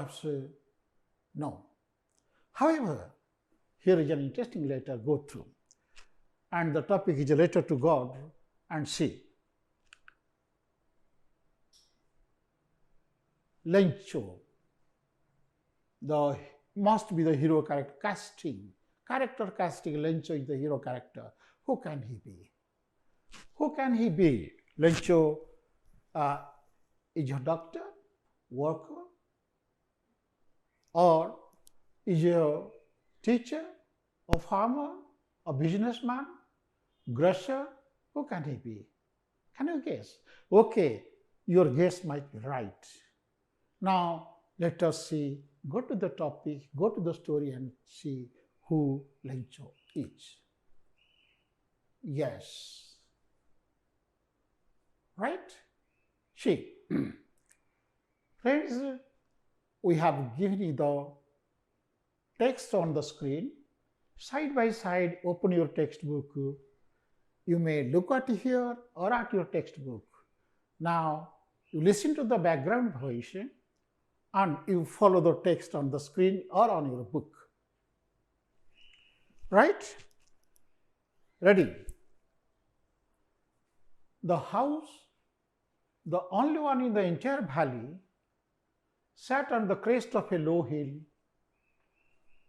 Perhaps no. However, here is an interesting letter, go through. And the topic is a letter to God and see. Lencho, must be the hero character casting. Character casting, Lencho is the hero character. Who can he be? Who can he be? Lencho is a doctor, worker, or is a teacher, a farmer, a businessman, grocer? Who can he be? Can you guess? Okay, your guess might be right. Now, let us see, go to the topic, go to the story and see who Lencho is. Yes. Right? See, friends, we have given you the text on the screen. Side by side, open your textbook. You may look at here or at your textbook. Now, you listen to the background voice and you follow the text on the screen or on your book. Right? Ready? The house, the only one in the entire valley, sat on the crest of a low hill.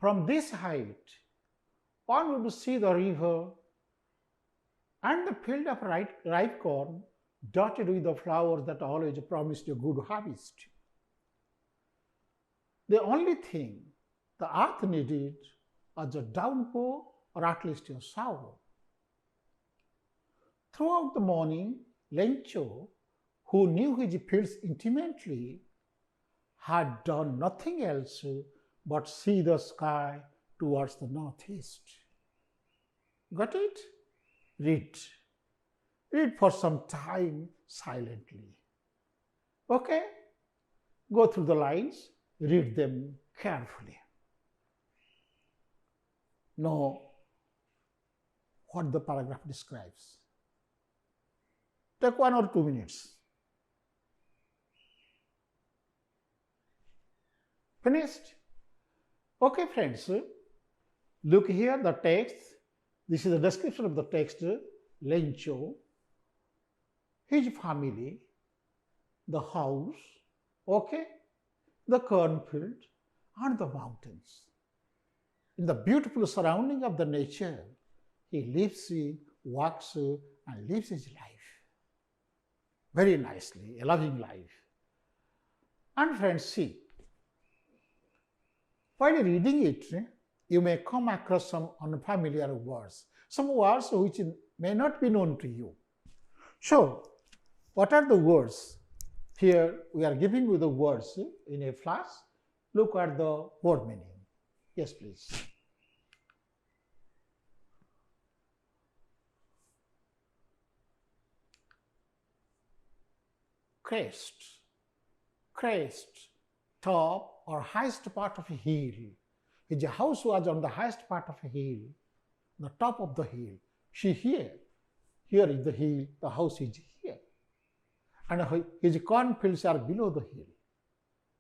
From this height, one would see the river and the field of ripe corn dotted with the flowers that always promised a good harvest. The only thing the earth needed was a downpour or at least a shower. Throughout the morning, Lencho, who knew his fields intimately, had done nothing else but see the sky towards the northeast. Got it? Read. Read for some time silently. Okay? Go through the lines, read them carefully. Know what the paragraph describes. Take 1 or 2 minutes. Finished? Okay, friends, look here the text. This is the description of the text. Lencho, his family, the house, okay, the cornfield and the mountains. In the beautiful surrounding of the nature, he lives, works and lives his life. Very nicely, a loving life. And friends, see, while reading it, you may come across some unfamiliar words, some words which may not be known to you. So, what are the words? Here we are giving you the words in a flash. Look at the word meaning. Yes, please. Crest, crest, top or highest part of a hill. His house was on the highest part of a hill, the top of the hill. See here, here is the hill, the house is here. And his cornfields are below the hill.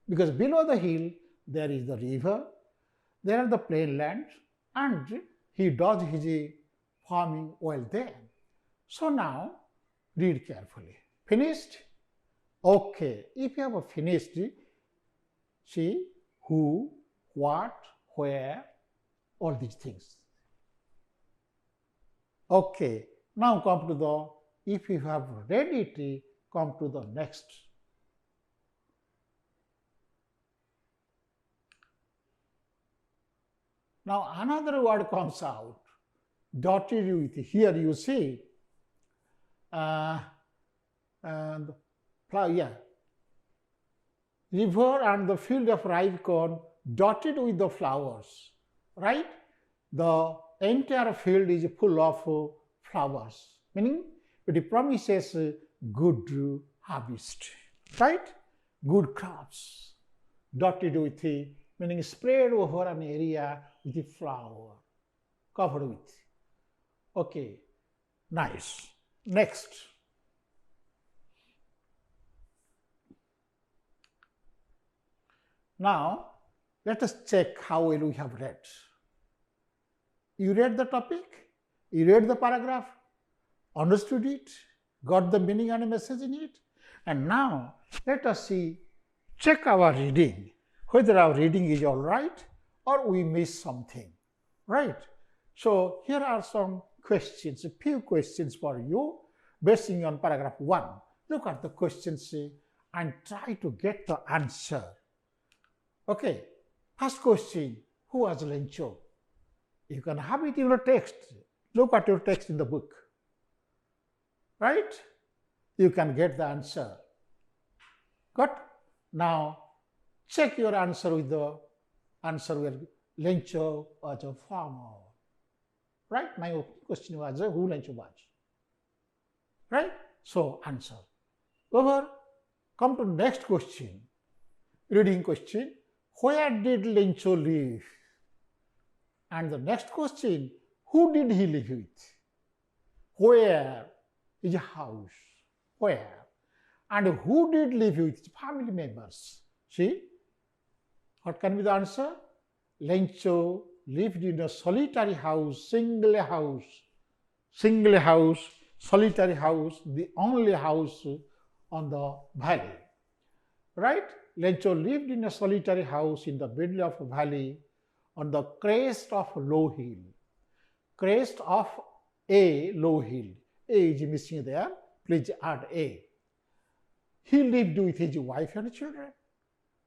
Because below the hill, there is the river, there are the plain lands, and he does his farming well there. So now, read carefully. Finished? Okay, if you have finished, see who, what, where, all these things. Okay, now come to the, if you have read it, come to the next. Now another word comes out, dotted with, here you see, and yeah, river and the field of ripe corn dotted with the flowers, right? The entire field is full of flowers, meaning it promises good harvest, right? Good crops, dotted with, meaning spread over an area with flower, covered with. Okay, nice. Next. Now, let us check how well we have read. You read the topic, you read the paragraph, understood it, got the meaning and message in it, and now let us see, check our reading, whether our reading is all right or we miss something, right? So here are some questions, a few questions for you basing on paragraph 1. Look at the questions and try to get the answer. Okay, first question, who was Lencho? You can have it in your text. Look at your text in the book, right? You can get the answer. Got? Now, check your answer with the answer where Lencho was a farmer. Right? My question was who Lencho was. Right? So, answer. Over. Come to next question. Reading question. Where did Lencho live? And the next question, who did he live with? Where is a house? Where? And who did live with? Family members. See? What can be the answer? Lencho lived in a solitary house, single house, solitary house, the only house on the valley. Right? Lencho lived in a solitary house in the middle of a valley on the crest of a low hill. Crest of a low hill. A is missing there. Please add A. He lived with his wife and children.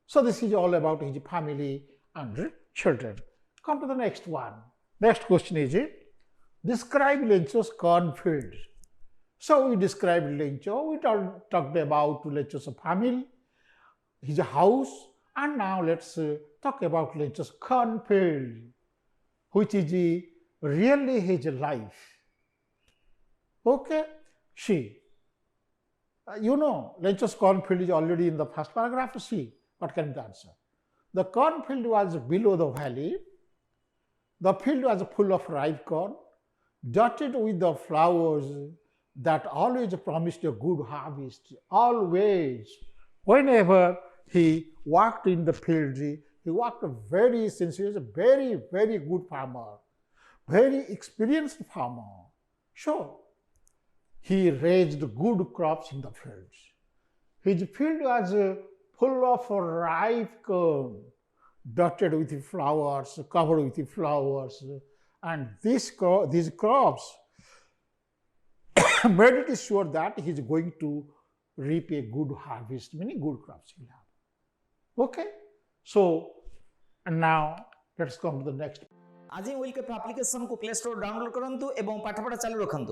So this is all about his family and children. Come to the next one. Next question is, describe Lencho's cornfield. So we described Lencho, we talked about Lencho's family, his house, and now let's talk about Lencho's cornfield, which is really his life. Okay, see, you know Lencho's cornfield is already in the first paragraph. See, what can be the answer? The cornfield was below the valley. The field was full of ripe corn, dotted with the flowers that always promised a good harvest. Always, whenever he walked in the field, he walked since he was a very, very good farmer, very experienced farmer. Sure, he raised good crops in the fields. His field was full of ripe corn, dotted with flowers, covered with flowers, and these crops made it sure that he is going to reap a good harvest, many good crops he'll have. Okay, so and now let's come to the next. आज ही Wilkef application को Play Store download करंतु एवं पाठपढ़ा चालू रखंतु।